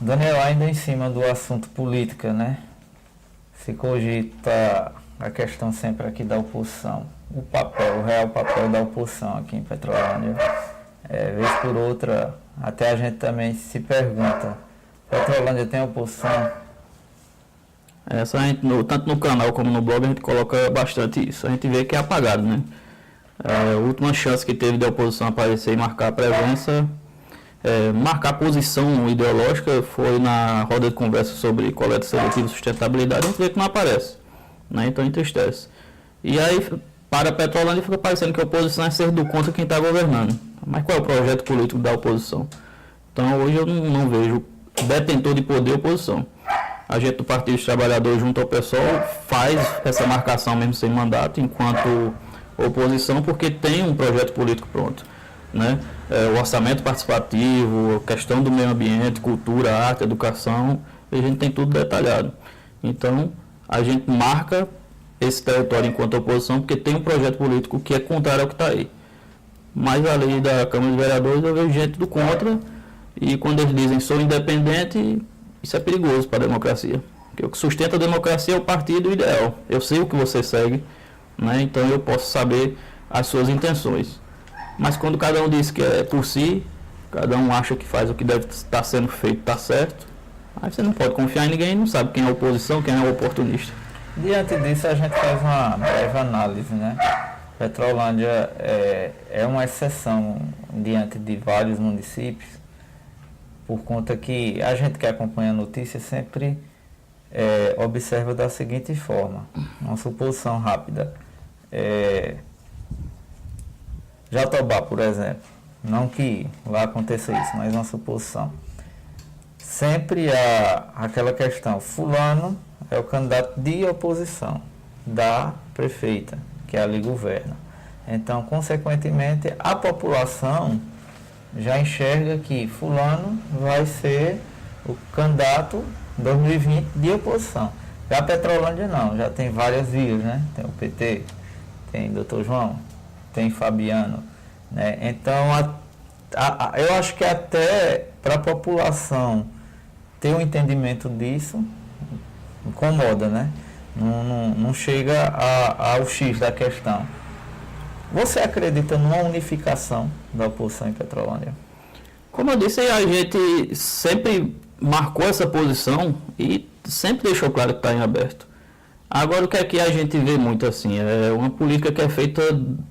Daniel, ainda em cima do assunto política, né? Se cogita a questão sempre aqui da oposição. O real papel da oposição aqui em Petrolândia. Vez por outra, até a gente também se pergunta, Petrolândia tem oposição? Essa a gente, tanto no canal como no blog, a gente coloca bastante isso. A gente vê que é apagado, né? A última chance que teve da oposição aparecer e marcar a presença, marcar a posição ideológica foi na roda de conversa sobre coleta seletiva e sustentabilidade. A gente vê que não aparece, né? Então entristece. E aí, para a Petrolândia, fica parecendo que a oposição é ser do contra quem está governando. Mas qual é o projeto político da oposição? Então hoje eu não vejo detentor de poder oposição. A gente do Partido dos Trabalhadores junto ao PSOL faz essa marcação mesmo sem mandato enquanto oposição porque tem um projeto político pronto, né? O orçamento participativo, a questão do meio ambiente, cultura, arte, educação, a gente tem tudo detalhado. Então a gente marca esse território enquanto oposição porque tem um projeto político que é contrário ao que está aí. Mas a lei da Câmara de Vereadores eu vejo gente do contra e quando eles dizem sou independente, isso é perigoso para a democracia. Porque o que sustenta a democracia é o partido ideal. Eu sei o que você segue, né? Então eu posso saber as suas intenções. Mas quando cada um diz que é por si, cada um acha que faz o que deve estar sendo feito, está certo, aí você não pode confiar em ninguém, não sabe quem é oposição, quem é o oportunista. Diante disso a gente faz uma breve análise, né? Petrolândia é uma exceção diante de vários municípios, por conta que a gente que acompanha a notícia sempre observa da seguinte forma, uma suposição rápida. Jatobá, por exemplo, não que vai acontecer isso, mas uma suposição. Sempre há aquela questão, fulano é o candidato de oposição da prefeita, que ali governa. Então, consequentemente, a população já enxerga que fulano vai ser o candidato 2020 de oposição. Já a Petrolândia não, já tem várias vias, né? Tem o PT, tem Dr. João, tem Fabiano, né? Então, eu acho que até para a população ter um entendimento disso, incomoda, né? Não chega ao X da questão. Você acredita numa unificação da oposição em Petrolândia? Como eu disse, a gente sempre marcou essa posição e sempre deixou claro que está em aberto. Agora, o que é que a gente vê muito assim? É uma política que é feita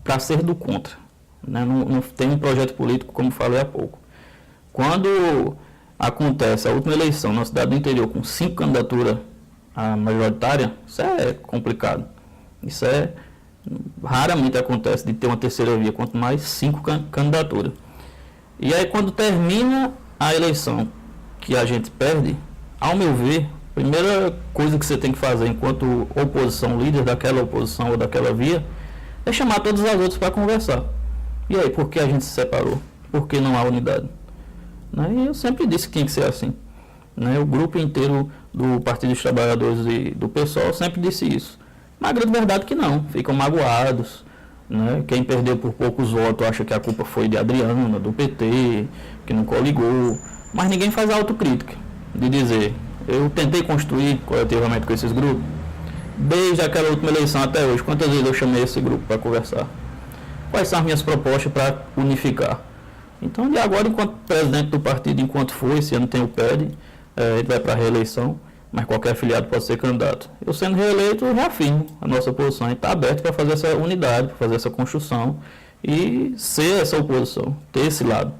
para ser do contra, né? Não tem um projeto político, como falei há pouco. Quando acontece a última eleição na cidade do interior com 5 candidaturas majoritárias, isso é complicado. Isso raramente acontece de ter uma terceira via, quanto mais 5 candidaturas. E aí quando termina a eleição que a gente perde, ao meu ver, a primeira coisa que você tem que fazer enquanto oposição, líder daquela oposição ou daquela via, é chamar todas as outras para conversar. E aí, por que a gente se separou? Por que não há unidade? Né? E eu sempre disse que tinha que ser assim. Né? O grupo inteiro do Partido dos Trabalhadores e do PSOL sempre disse isso. Mas a grande verdade é que não, ficam magoados. Né? Quem perdeu por poucos votos acha que a culpa foi de Adriana, do PT, que não coligou. Mas ninguém faz a autocrítica de dizer, eu tentei construir coletivamente com esses grupos, desde aquela última eleição até hoje, quantas vezes eu chamei esse grupo para conversar? Quais são as minhas propostas para unificar? Então, de agora, enquanto presidente do partido, enquanto for, esse ano tem o PED, ele vai para a reeleição, mas qualquer afiliado pode ser candidato. Eu sendo reeleito, eu reafirmo a nossa posição. A gente está aberto para fazer essa unidade, para fazer essa construção e ser essa oposição, ter esse lado.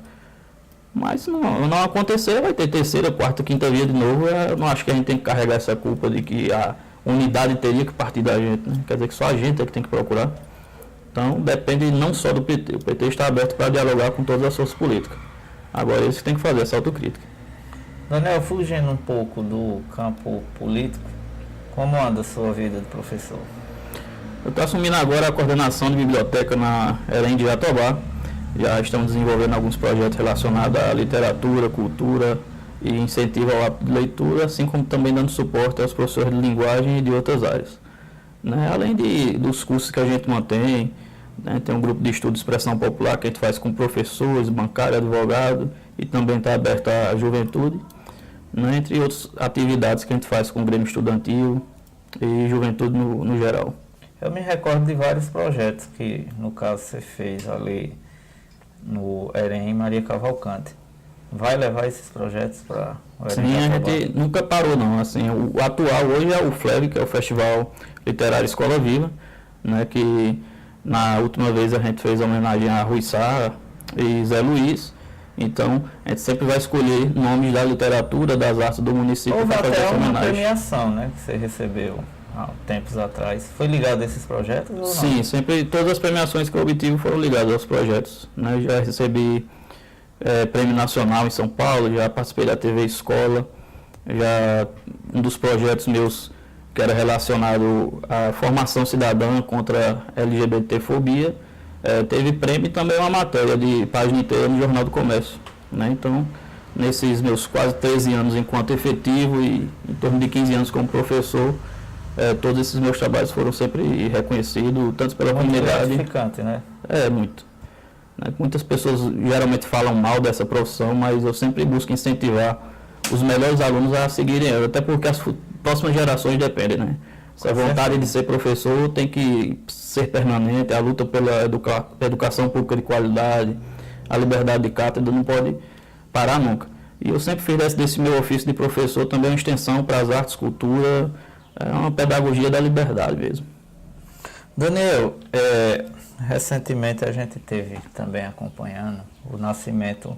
Mas se não acontecer, vai ter terceira, quarta, quinta via de novo. Eu não acho que a gente tem que carregar essa culpa de que a unidade teria que partir da gente, né? Quer dizer que só a gente é que tem que procurar. Então, depende não só do PT. O PT está aberto para dialogar com todas as forças políticas. Agora, eles que têm que fazer essa autocrítica. Daniel, fugindo um pouco do campo político, como anda a sua vida de professor? Eu estou assumindo agora a coordenação de biblioteca na EREM de Jatobá. Já estamos desenvolvendo alguns projetos relacionados à literatura, cultura e incentivo ao hábito de leitura, assim como também dando suporte aos professores de linguagem e de outras áreas. Né? Além dos cursos que a gente mantém, né? Tem um grupo de estudo de expressão popular que a gente faz com professores, bancário, advogado e também está aberto à juventude. né, entre outras atividades que a gente faz com o Grêmio Estudantil e juventude no geral. Eu me recordo de vários projetos que, no caso, você fez ali no EREM Maria Cavalcante. Vai levar esses projetos para o EREM? Sim, a gente nunca parou não. Assim, o atual hoje é o FLEV, que é o Festival Literário Escola Viva, né, que na última vez a gente fez a homenagem a Rui Sá e Zé Luiz. Então, a gente sempre vai escolher nomes da literatura, das artes do município para fazer essa homenagem. Houve até uma premiação, né, que você recebeu há tempos atrás. Foi ligado a esses projetos ou não? Sim, sempre todas as premiações que eu obtive foram ligadas aos projetos, né? Já recebi prêmio nacional em São Paulo, já participei da TV Escola, já um dos projetos meus que era relacionado à formação cidadã contra a LGBTfobia, teve prêmio e também uma matéria de página inteira no Jornal do Comércio, né? Então, nesses meus quase 13 anos enquanto efetivo e em torno de 15 anos como professor, todos esses meus trabalhos foram sempre reconhecidos, tanto pela comunidade. Gratificante, né? Muito. Muitas pessoas geralmente falam mal dessa profissão, mas eu sempre busco incentivar os melhores alunos a seguirem ela, até porque as próximas gerações dependem, né? Essa vontade de ser professor tem que ser permanente, a luta pela educação pública de qualidade, a liberdade de cátedra não pode parar nunca. E eu sempre fiz desse meu ofício de professor também uma extensão para as artes, cultura, uma pedagogia da liberdade mesmo. Daniel, recentemente a gente teve também acompanhando o nascimento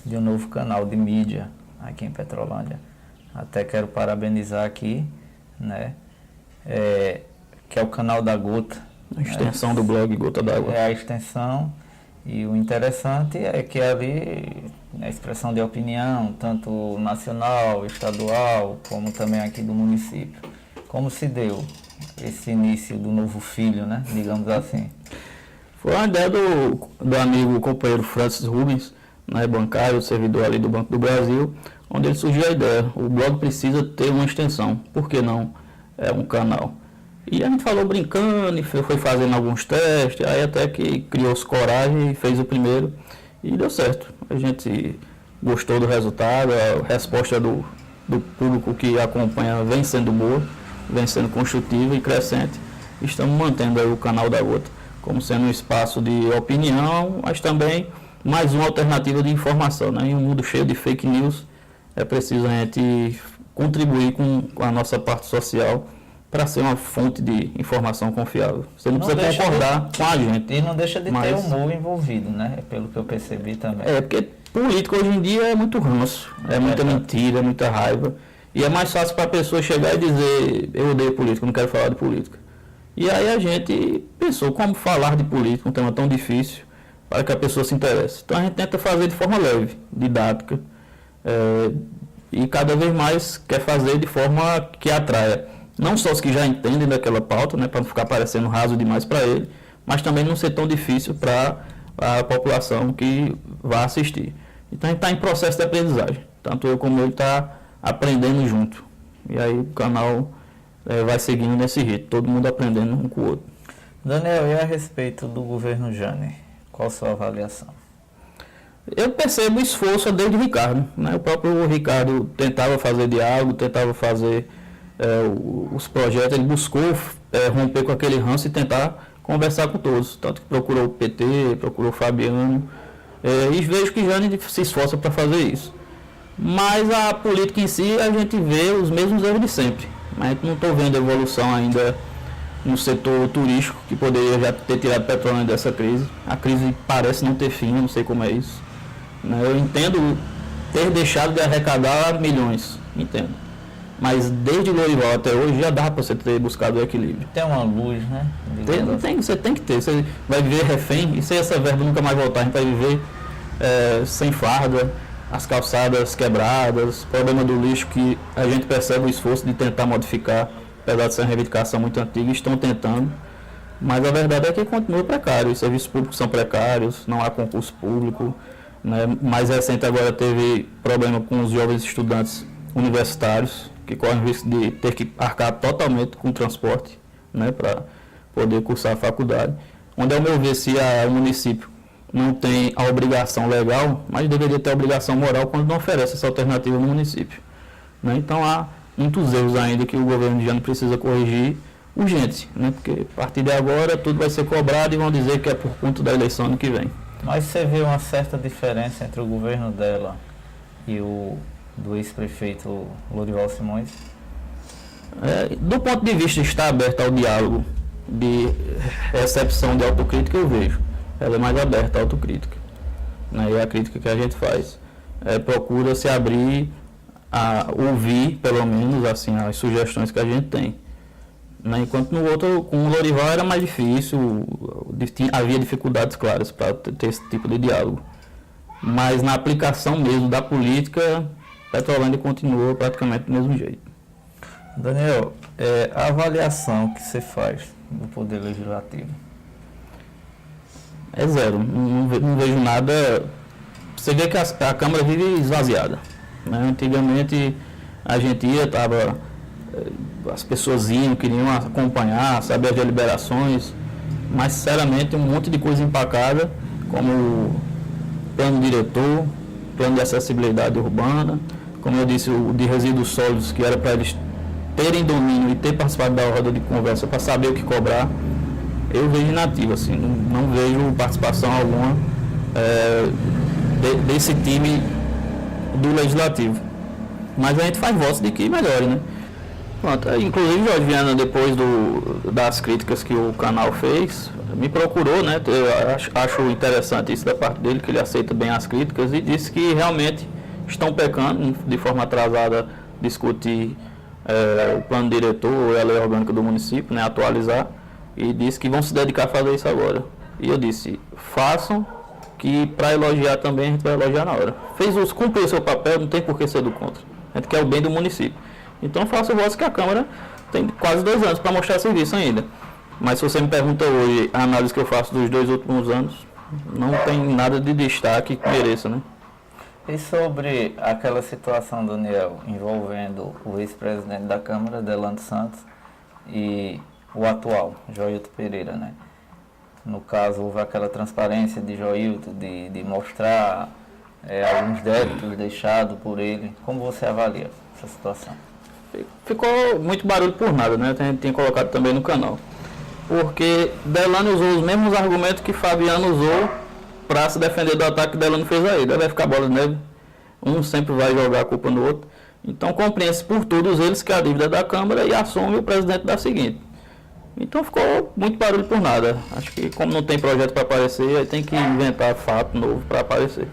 de um novo canal de mídia aqui em Petrolândia. Até quero parabenizar aqui, né, que é o canal da Gota. A extensão do blog Gota d'Água. É a extensão, e o interessante é que ali a expressão de opinião, tanto nacional, estadual, como também aqui do município. Como se deu esse início do novo filho, né, digamos assim? Foi uma ideia do amigo companheiro Francis Rubens, né, bancário, servidor ali do Banco do Brasil, onde ele surgiu a ideia. O blog precisa ter uma extensão, por que não um canal? E a gente falou brincando e foi fazendo alguns testes, aí até que criou-se coragem e fez o primeiro e deu certo. A gente gostou do resultado, a resposta do público que acompanha vem sendo boa, vem sendo construtiva e crescente. Estamos mantendo aí o canal da Gota como sendo um espaço de opinião, mas também mais uma alternativa de informação, né? Em um mundo cheio de fake news, é preciso a gente contribuir com a nossa parte social para ser uma fonte de informação confiável. Você não precisa concordar com a gente. E não deixa de ter humor envolvido, né? Pelo que eu percebi também. Porque político hoje em dia é muito ranço, é muita mentira, é muita raiva. E é mais fácil para a pessoa chegar e dizer, eu odeio política, não quero falar de política. E aí a gente pensou como falar de política, um tema tão difícil, para que a pessoa se interesse. Então a gente tenta fazer de forma leve, didática, e cada vez mais quer fazer de forma que atraia não só os que já entendem daquela pauta, né, para não ficar parecendo raso demais para ele, mas também não ser tão difícil para a população que vai assistir. Então a gente está em processo de aprendizagem, tanto eu como ele está aprendendo junto. E aí o canal vai seguindo nesse ritmo, todo mundo aprendendo um com o outro. Daniel, e a respeito do governo Jânner, qual a sua avaliação? Eu percebo o esforço desde o Ricardo, né? O próprio Ricardo tentava fazer diálogo, tentava fazer os projetos, ele buscou romper com aquele ranço e tentar conversar com todos, tanto que procurou o PT, procurou o Fabiano, e vejo que Jânner se esforça para fazer isso. Mas a política em si, a gente vê os mesmos erros de sempre. Mas não estou vendo evolução ainda no setor turístico, que poderia já ter tirado Petrolândia dessa crise. A crise parece não ter fim, não sei como é isso. Eu entendo ter deixado de arrecadar milhões, entendo. Mas desde Lourival até hoje já dá para você ter buscado o equilíbrio. Tem uma luz, né? Você tem que ter. Você vai viver refém, e se essa verba nunca mais voltar, a gente vai viver sem farda, as calçadas quebradas, problema do lixo que a gente percebe o esforço de tentar modificar, apesar de ser uma reivindicação muito antiga, estão tentando. Mas a verdade é que continua precário, os serviços públicos são precários, não há concurso público. Né? Mais recente agora teve problema com os jovens estudantes universitários, que correm o risco de ter que arcar totalmente com o transporte, né, para poder cursar a faculdade. Onde, ao meu ver, se o município não tem a obrigação legal, mas deveria ter a obrigação moral quando não oferece essa alternativa no município. né? Então há muitos erros ainda que o governo de Jânio precisa corrigir urgente, né? Porque a partir de agora tudo vai ser cobrado e vão dizer que é por conta da eleição ano que vem. Mas você vê uma certa diferença entre o governo dela e o do ex-prefeito Lorival Simões? Do ponto de vista de estar aberto ao diálogo, de recepção de autocrítica, eu vejo. Ela é mais aberta à autocrítica, né? E a crítica que a gente faz procura se abrir a ouvir, pelo menos, assim, as sugestões que a gente tem. Né? Enquanto no outro, com o Lorival era mais difícil, havia dificuldades claras para ter esse tipo de diálogo. Mas na aplicação mesmo da política, Petrolândia continua praticamente do mesmo jeito. Daniel, a avaliação que você faz do Poder Legislativo? É zero, não vejo nada. Você vê que a Câmara vive esvaziada, né? Antigamente a gente ia, as pessoas iam, queriam acompanhar, saber as deliberações, mas sinceramente um monte de coisa empacada, como plano diretor, plano de acessibilidade urbana, como eu disse, o de resíduos sólidos, que era para eles terem domínio e ter participado da roda de conversa para saber o que cobrar. Eu vejo inativo, assim, não vejo participação alguma desse time do Legislativo. Mas a gente faz votos de que melhore, né? Pronto, inclusive Jorge Viana, depois das críticas que o canal fez, me procurou, né? Eu acho interessante isso da parte dele, que ele aceita bem as críticas e disse que realmente estão pecando de forma atrasada discutir o plano diretor e a lei orgânica do município, né? Atualizar, e disse que vão se dedicar a fazer isso agora. E eu disse, façam, que para elogiar também a gente vai elogiar na hora. Cumpriu o seu papel, não tem por que ser do contra. A gente quer o bem do município. Então faço votos que a Câmara tem quase 2 anos para mostrar serviço ainda. Mas se você me pergunta hoje a análise que eu faço dos 2 últimos anos, não tem nada de destaque que mereça, né? E sobre aquela situação, Daniel, envolvendo o ex-presidente da Câmara, Delano Santos, e o atual, Joilton Pereira, né? No caso, houve aquela transparência de Joilton, de mostrar alguns débitos deixados por ele. Como você avalia essa situação? Ficou muito barulho por nada, né? A gente tinha colocado também no canal. Porque Delano usou os mesmos argumentos que Fabiano usou para se defender do ataque que Delano fez a ele. Aí vai ficar bola de neve. Um sempre vai jogar a culpa no outro. Então compreende-se por todos eles que a dívida é da Câmara e assume o presidente da seguinte. Então ficou muito barulho por nada. Acho que como não tem projeto para aparecer, aí tem que inventar fato novo para aparecer.